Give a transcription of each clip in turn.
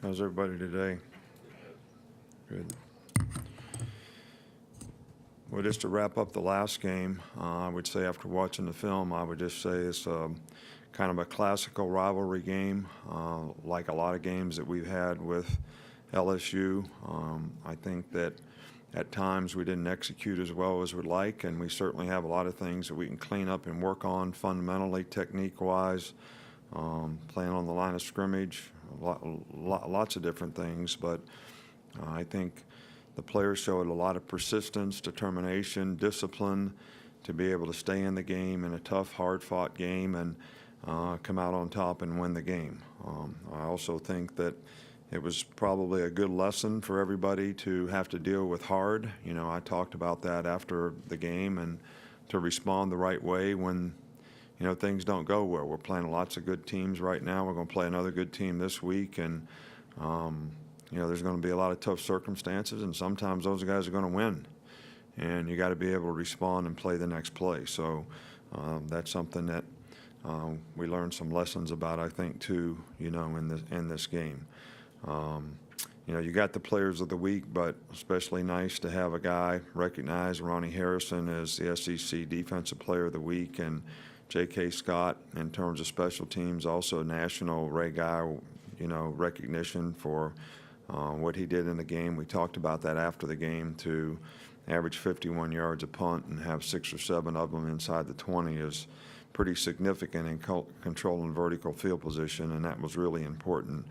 How's everybody today? Good. Well, just to wrap up the last game, I would say after watching the film, I would just say it's kind of a classical rivalry game, like a lot of games that we've had with LSU. I think that at times we didn't execute as well as we'd like, and we certainly have a lot of things that we can clean up and work on fundamentally, technique-wise, playing on the line of scrimmage, lots of different things. But I think the players showed a lot of persistence, determination, discipline to be able to stay in the game in a tough, hard-fought game and come out on top and win the game. I also think that it was probably a good lesson for everybody to have to deal with hard. You know, I talked about that after the game, and to respond the right way when, you know, things don't go well. We're playing lots of good teams right now. We're going to play another good team this week, and you know, there's going to be a lot of tough circumstances, and sometimes those guys are going to win, and you got to be able to respond and play the next play. So that's something that we learned some lessons about, I think, too, you know, in this game. You know, you got the players of the week, but especially nice to have a guy recognize Ronnie Harrison as the SEC Defensive Player of the Week, and J.K. Scott in terms of special teams, also national Ray Guy, you know, recognition for what he did in the game. We talked about that after the game. To average 51 yards a punt and have 6 or 7 of them inside the 20 is pretty significant in controlling vertical field position, and that was really important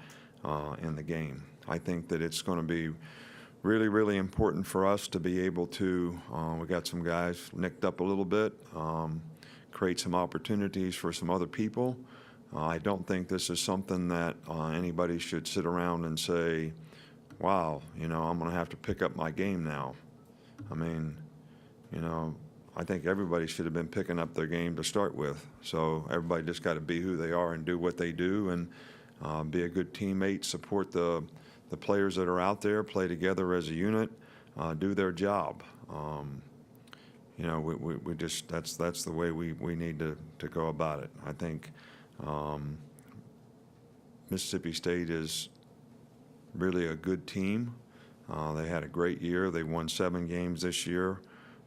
in the game. I think that it's going to be really, really important for us to be able to, we got some guys nicked up a little bit, create some opportunities for some other people. I don't think this is something that anybody should sit around and say, wow, you know, I'm going to have to pick up my game now. I mean, you know, I think everybody should have been picking up their game to start with. So everybody just got to be who they are and do what they do, and be a good teammate, support the players that are out there, play together as a unit, do their job. You know, we just, that's the way we need to go about it. I think Mississippi State is really a good team. They had a great year. They won 7 games this year.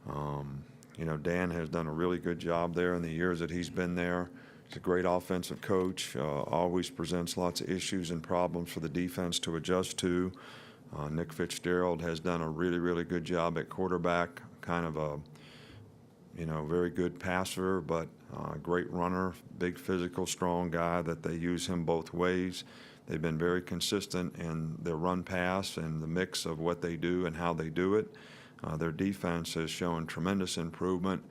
You know, Dan has done a really good job there in the years that he's been there. He's a great offensive coach, always presents lots of issues and problems for the defense to adjust to. Nick Fitzgerald has done a really, really good job at quarterback, kind of a, you know, very good passer, but great runner, big physical, strong guy that they use him both ways. They've been very consistent in their run pass and the mix of what they do and how they do it. Their defense has shown tremendous improvement.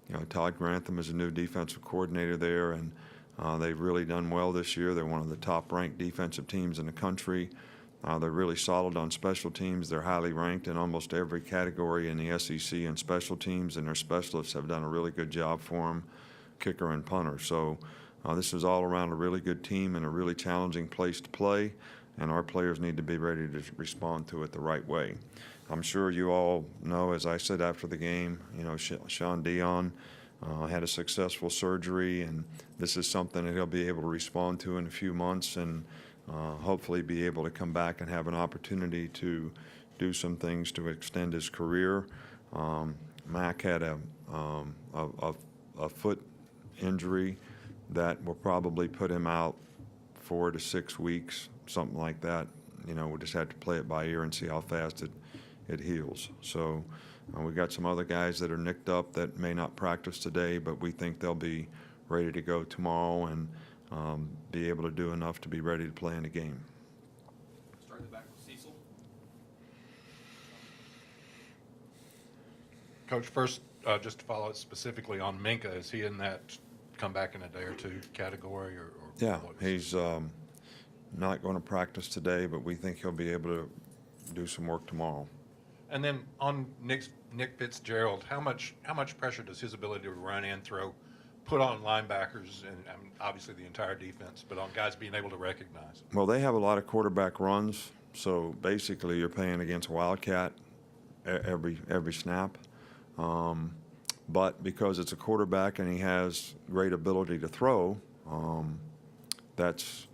You know, Todd Grantham is a new defensive coordinator there, and they've really done well this year. They're one of the top-ranked defensive teams in the country. They're really solid on special teams. They're highly ranked in almost every category in the SEC in special teams, and their specialists have done a really good job for them, kicker and punter. So this is all around a really good team and a really challenging place to play, and our players need to be ready to respond to it the right way. I'm sure you all know, as I said after the game, you know, Sean Dion had a successful surgery, and this is something that he'll be able to respond to in a few months, and hopefully be able to come back and have an opportunity to do some things to extend his career. Mac had a foot injury that will probably put him out 4 to 6 weeks, something like that. You know, we'll just have to play it by ear and see how fast it heals. So we got some other guys that are nicked up that may not practice today, but we think they'll be ready to go tomorrow and be able to do enough to be ready to play in the game. Starting back with Cecil. Coach, first, just to follow it specifically on Minka, is he in that come back in a day or two category? Or Yeah, he's not going to practice today, but we think he'll be able to do some work tomorrow. And then on Nick Fitzgerald, how much pressure does his ability to run and throw put on linebackers and obviously the entire defense, but on guys being able to recognize? Well, they have a lot of quarterback runs, so basically you're playing against Wildcat every snap. But because it's a quarterback and he has great ability to throw, that's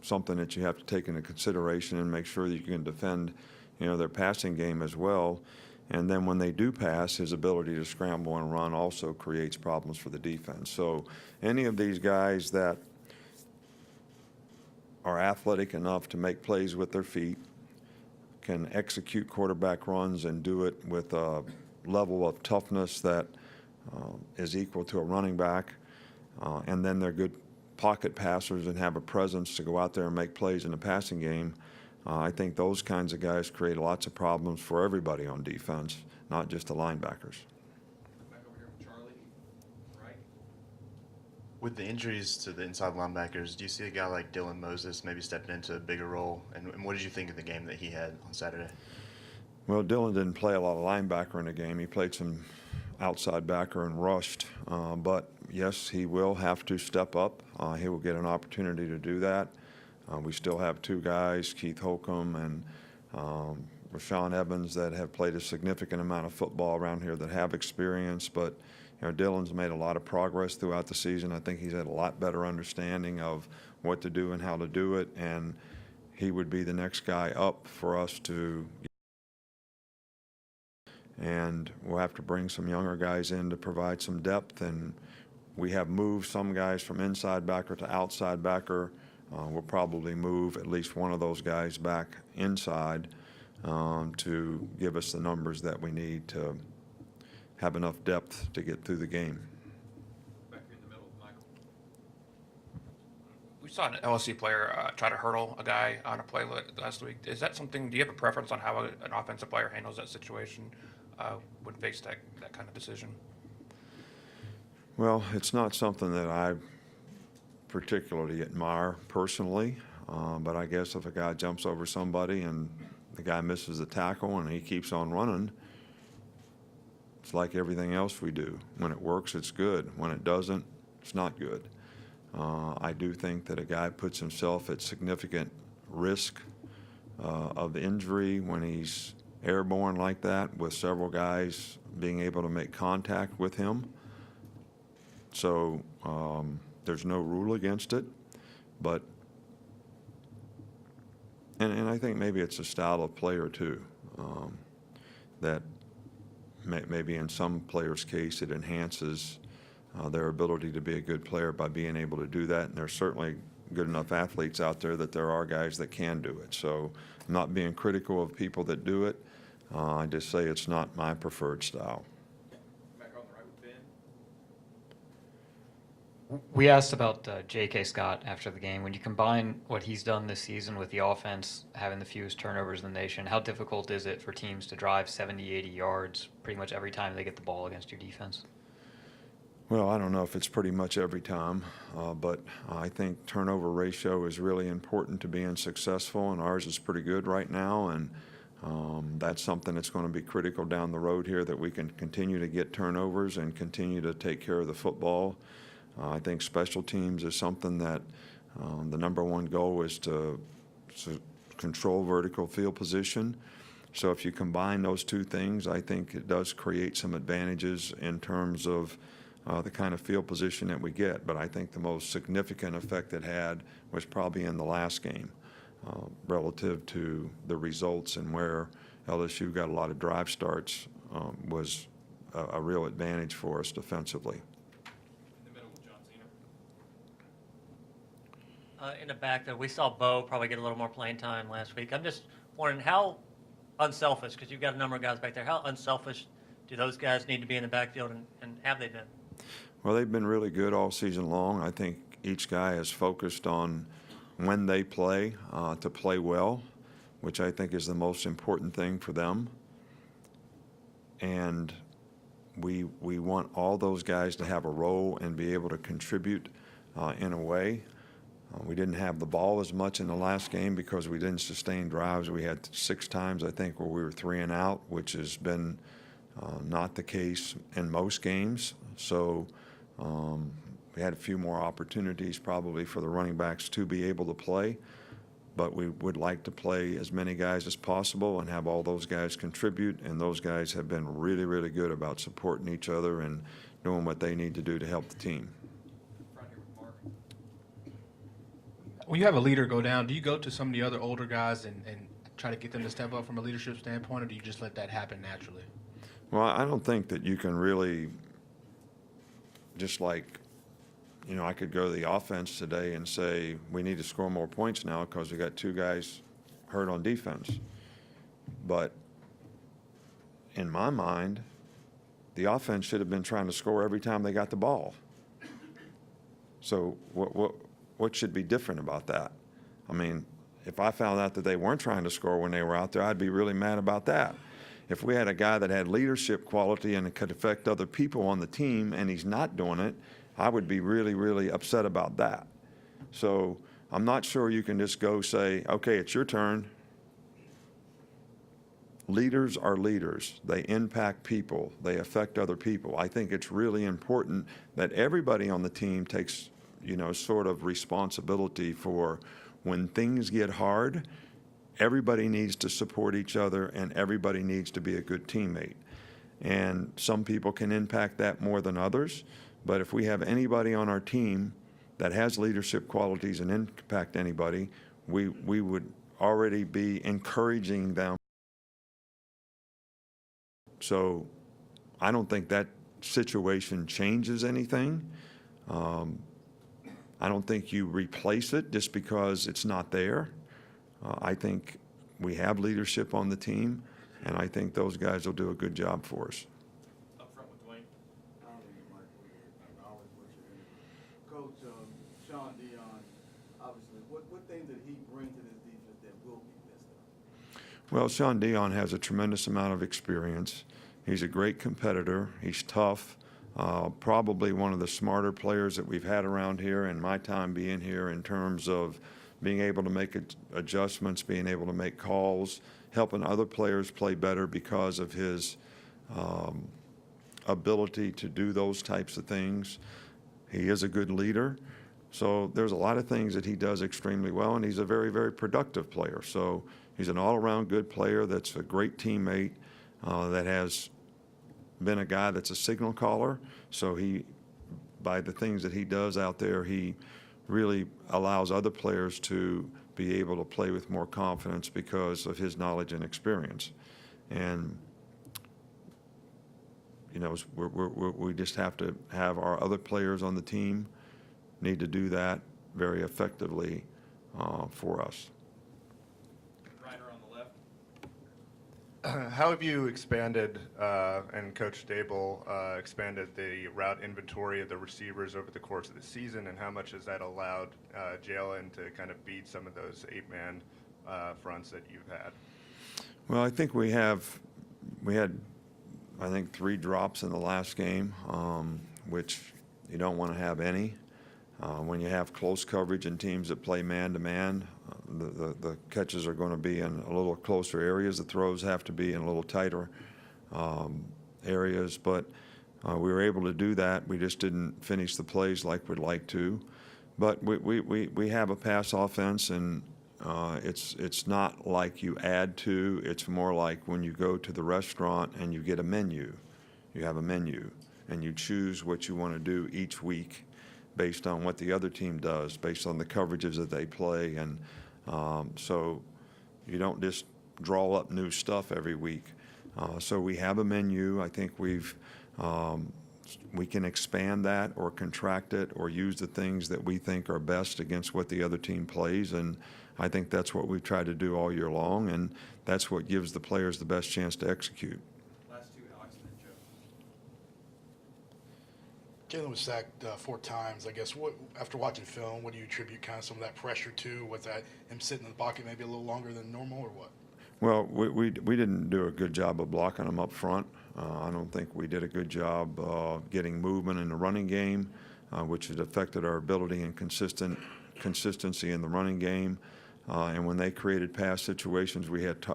something that you have to take into consideration and make sure that you can defend, their passing game as well. And then when they do pass, his ability to scramble and run also creates problems for the defense. So any of these guys that are athletic enough to make plays with their feet, can execute quarterback runs and do it with a level of toughness that is equal to a running back, and then they're good pocket passers and have a presence to go out there and make plays in the passing game. I think those kinds of guys create lots of problems for everybody on defense, not just the linebackers. Back over here with Charlie, right? With the injuries to the inside linebackers, do you see a guy like Dylan Moses maybe stepping into a bigger role? And what did you think of the game that he had on Saturday? Well, Dylan didn't play a lot of linebacker in the game. He played some outside backer and rushed. But, yes, he will have to step up. He will get an opportunity to do that. We still have two guys, Keith Holcomb and Rashawn Evans, that have played a significant amount of football around here that have experience. But, Dylan's made a lot of progress throughout the season. I think he's had a lot better understanding of what to do and how to do it. And he would be the next guy up for us to – and we'll have to bring some younger guys in to provide some depth. And we have moved some guys from inside backer to outside backer. We'll probably move at least one of those guys back inside to give us the numbers that we need to have enough depth to get through the game. Back here in the middle with Michael. We saw an LSU player try to hurdle a guy on a play last week. Is that something, do you have a preference on how an offensive player handles that situation when faced that kind of decision? Well, it's not something that I particularly admire personally, but I guess if a guy jumps over somebody and the guy misses the tackle and he keeps on running, it's like everything else we do. When it works, it's good. When it doesn't, it's not good. I do think that a guy puts himself at significant risk of injury when he's airborne like that, with several guys being able to make contact with him. So there's no rule against it, but and I think maybe it's a style of player too, that maybe in some players' case it enhances their ability to be a good player by being able to do that. And there's certainly good enough athletes out there that there are guys that can do it. So I'm not being critical of people that do it. I just say it's not my preferred style. Back on the right with Ben. We asked about J.K. Scott after the game. When you combine what he's done this season with the offense having the fewest turnovers in the nation, how difficult is it for teams to drive 70, 80 yards pretty much every time they get the ball against your defense? Well, I don't know if it's pretty much every time, but I think turnover ratio is really important to being successful, and ours is pretty good right now. And that's something that's going to be critical down the road here, that we can continue to get turnovers and continue to take care of the football. I think special teams is something that the number one goal is to control vertical field position. So if you combine those two things, I think it does create some advantages in terms of the kind of field position that we get. But I think the most significant effect it had was probably in the last game relative to the results, and where LSU got a lot of drive starts was a real advantage for us defensively. In the middle with John Cena. In the back, though, we saw Bo probably get a little more playing time last week. I'm just wondering how unselfish, because you've got a number of guys back there, how unselfish do those guys need to be in the backfield, and have they been? Well, they've been really good all season long. I think each guy is focused on when they play to play well, which I think is the most important thing for them. And we want all those guys to have a role and be able to contribute in a way. We didn't have the ball as much in the last game because we didn't sustain drives. We had 6 times, I think, where we were 3 and out, which has been not the case in most games. So we had a few more opportunities probably for the running backs to be able to play, but we would like to play as many guys as possible and have all those guys contribute, and those guys have been really, really good about supporting each other and doing what they need to do to help the team. Front here with Mark. When you have a leader go down, do you go to some of the other older guys and try to get them to step up from a leadership standpoint, or do you just let that happen naturally? Well, I don't think that you can really, just like, I could go to the offense today and say, we need to score more points now because we got 2 guys hurt on defense. But in my mind, the offense should have been trying to score every time they got the ball. So what should be different about that? I mean, if I found out that they weren't trying to score when they were out there, I'd be really mad about that. If we had a guy that had leadership quality and it could affect other people on the team and he's not doing it, I would be really, really upset about that. So I'm not sure you can just go say, okay, it's your turn. Leaders are leaders. They impact people. They affect other people. I think it's really important that everybody on the team takes, sort of responsibility for when things get hard. Everybody needs to support each other and everybody needs to be a good teammate. And some people can impact that more than others. But if we have anybody on our team that has leadership qualities and impact anybody, we would already be encouraging them. So I don't think that situation changes anything. I don't think you replace it just because it's not there. I think we have leadership on the team, and I think those guys will do a good job for us. Up front with Dwayne. Coach, Sean Dion, obviously, what things did he bring to this defense that will be missed out? Well, Sean Dion has a tremendous amount of experience. He's a great competitor. He's tough. Probably one of the smarter players that we've had around here in my time being here in terms of being able to make adjustments, being able to make calls, helping other players play better because of his ability to do those types of things. He is a good leader. So there's a lot of things that he does extremely well, and he's a very, very productive player. So he's an all-around good player that's a great teammate, that has been a guy that's a signal caller. So by the things that he does out there, he really allows other players to be able to play with more confidence because of his knowledge and experience. And we just have to have our other players on the team need to do that very effectively for us. Ryder on the left. How have you expanded, and Coach Dable expanded the route inventory of the receivers over the course of the season, and how much has that allowed Jalen to kind of beat some of those 8-man fronts that you've had? Well, I think we had, I think, 3 drops in the last game, which you don't want to have any. When you have close coverage and teams that play man-to-man, the catches are going to be in a little closer areas. The throws have to be in a little tighter areas. But we were able to do that. We just didn't finish the plays like we'd like to. But we have a pass offense, and it's not like you add to. It's more like when you go to the restaurant and you get a menu. You have a menu, and you choose what you want to do each week based on what the other team does, based on the coverages that they play. And so you don't just draw up new stuff every week. So we have a menu. I think we can expand that or contract it or use the things that we think are best against what the other team plays. And I think that's what we've tried to do all year long, and that's what gives the players the best chance to execute. Last 2, Alex and then Joe. Jalen was sacked 4 times. I guess after watching film, what do you attribute kind of some of that pressure to? Was that him sitting in the pocket maybe a little longer than normal, or what? Well, we didn't do a good job of blocking them up front. I don't think we did a good job getting movement in the running game, which has affected our ability and consistency in the running game. And when they created pass situations, we had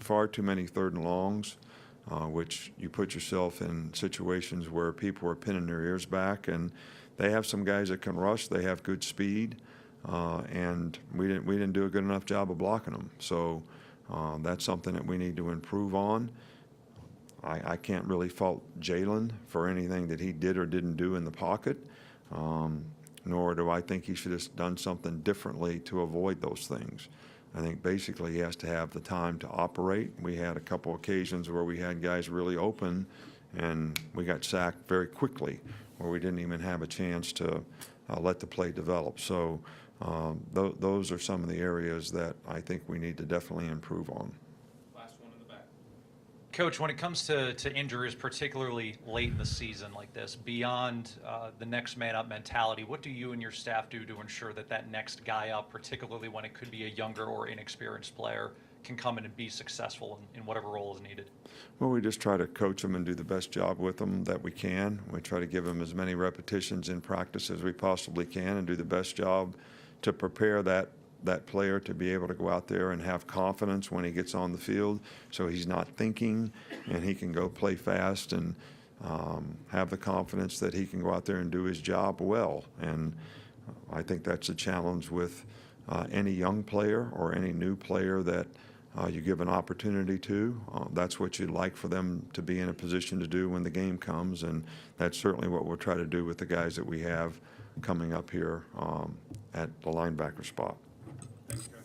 far too many 3rd and longs, which you put yourself in situations where people are pinning their ears back. And they have some guys that can rush. They have good speed, and we didn't do a good enough job of blocking them. So that's something that we need to improve on. I can't really fault Jalen for anything that he did or didn't do in the pocket. nor do I think he should have done something differently to avoid those things. I think basically he has to have the time to operate. We had a couple occasions where we had guys really open, and we got sacked very quickly, where we didn't even have a chance to let the play develop. So those are some of the areas that I think we need to definitely improve on. Last one in the back. Coach, when it comes to injuries, particularly late in the season like this, beyond the next man up mentality, what do you and your staff do to ensure that that next guy up, particularly when it could be a younger or inexperienced player, can come in and be successful in whatever role is needed? Well, we just try to coach them and do the best job with them that we can. We try to give them as many repetitions in practice as we possibly can and do the best job to prepare that player to be able to go out there and have confidence when he gets on the field, so he's not thinking and he can go play fast and have the confidence that he can go out there and do his job well. And I think that's a challenge with any young player or any new player that you give an opportunity to. That's what you'd like for them to be in a position to do when the game comes, and that's certainly what we'll try to do with the guys that we have coming up here at the linebacker spot. Thanks, Coach.